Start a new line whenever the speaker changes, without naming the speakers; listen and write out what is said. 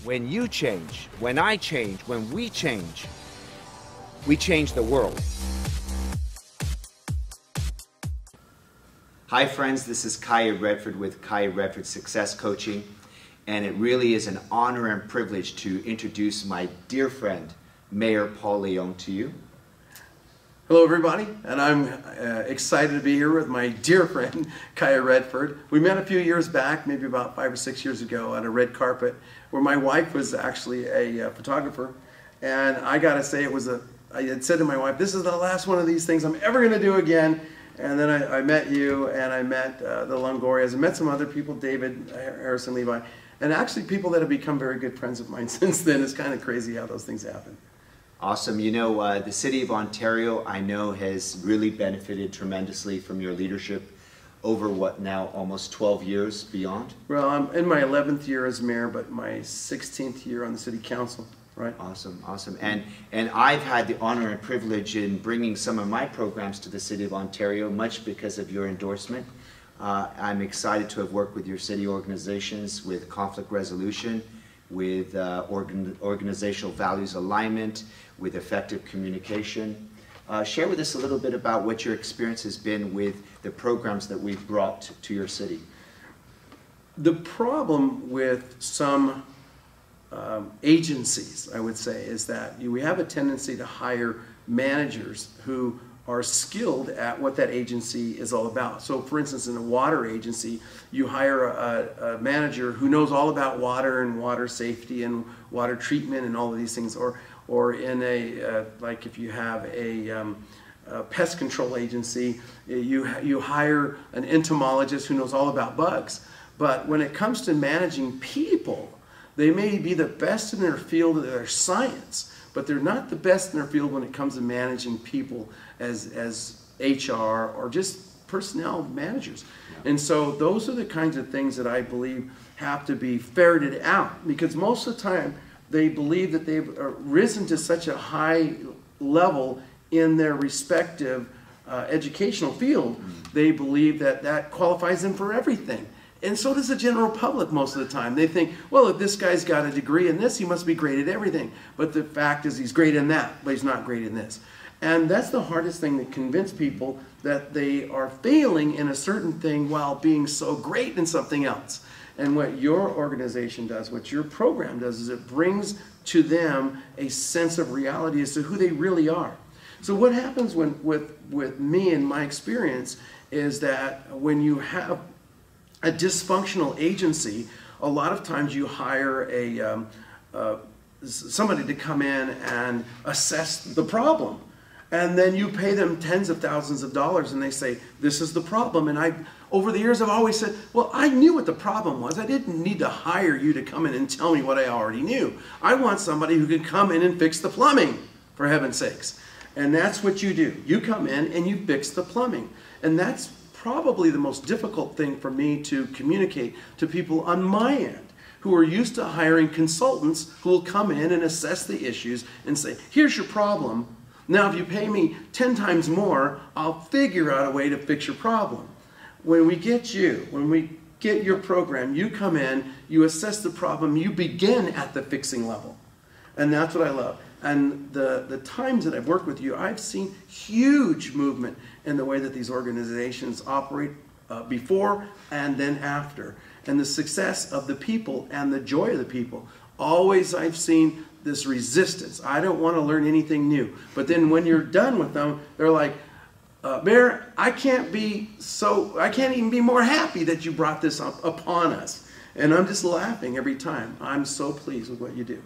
When you change, when I change, when we change the world. Hi friends, this is Kaya Redford with Kaya Redford Success Coaching, and it really is an honor and privilege to introduce my dear friend, Mayor Paul Leone, to you.
Hello everybody, and I'm excited to be here with my dear friend Kaya Redford. We met a few years back, maybe about 5 or 6 years ago, on a red carpet where my wife was actually a photographer, and I gotta say I had said to my wife, this is the last one of these things I'm ever gonna do again. And then I met you, and I met the Longorias, and met some other people, David, Harrison, Levi, and actually people that have become very good friends of mine since then. It's kind of crazy how those things happen.
Awesome. You know, the City of Ontario, I know, has really benefited tremendously from your leadership over what now, almost 12 years beyond?
Well, I'm in my 11th year as mayor, but my 16th year on the city council. Right.
Awesome, awesome. And I've had the honor and privilege in bringing some of my programs to the City of Ontario, much because of your endorsement. I'm excited to have worked with your city organizations with conflict resolution, with organizational values alignment, with effective communication. Share with us a little bit about what your experience has been with the programs that we've brought to your city.
The problem with some agencies, I would say, is that we have a tendency to hire managers who are skilled at what that agency is all about. So for instance, in a water agency, you hire a manager who knows all about water and water safety and water treatment and all of these things, or in a, like if you have a pest control agency, you hire an entomologist who knows all about bugs. But when it comes to managing people, they may be the best in their field of their science, but they're not the best in their field when it comes to managing people as HR or just personnel managers. Yeah. And so those are the kinds of things that I believe have to be ferreted out, because most of the time they believe that they've risen to such a high level in their respective educational field, they believe that that qualifies them for everything. And so does the general public most of the time. They think, well, if this guy's got a degree in this, he must be great at everything. But the fact is he's great in that, but he's not great in this. And that's the hardest thing to convince people, that they are failing in a certain thing while being so great in something else. And what your organization does, what your program does, is it brings to them a sense of reality as to who they really are. So what happens with me and my experience is that when you have a dysfunctional agency, a lot of times you hire somebody to come in and assess the problem. And then you pay them tens of thousands of dollars and they say, this is the problem. And over the years I've always said, well, I knew what the problem was. I didn't need to hire you to come in and tell me what I already knew. I want somebody who can come in and fix the plumbing, for heaven's sakes. And that's what you do. You come in and you fix the plumbing. And that's probably the most difficult thing for me to communicate to people on my end, who are used to hiring consultants who will come in and assess the issues and say, here's your problem. Now if you pay me 10 times more, I'll figure out a way to fix your problem. When we get your program, you come in, you assess the problem, you begin at the fixing level. And that's what I love. And the times that I've worked with you, I've seen huge movement in the way that these organizations operate before and then after. And the success of the people and the joy of the people. Always I've seen this resistance. I don't want to learn anything new. But then when you're done with them, they're like, Mayor, I can't even be more happy that you brought this up upon us. And I'm just laughing every time. I'm so pleased with what you do.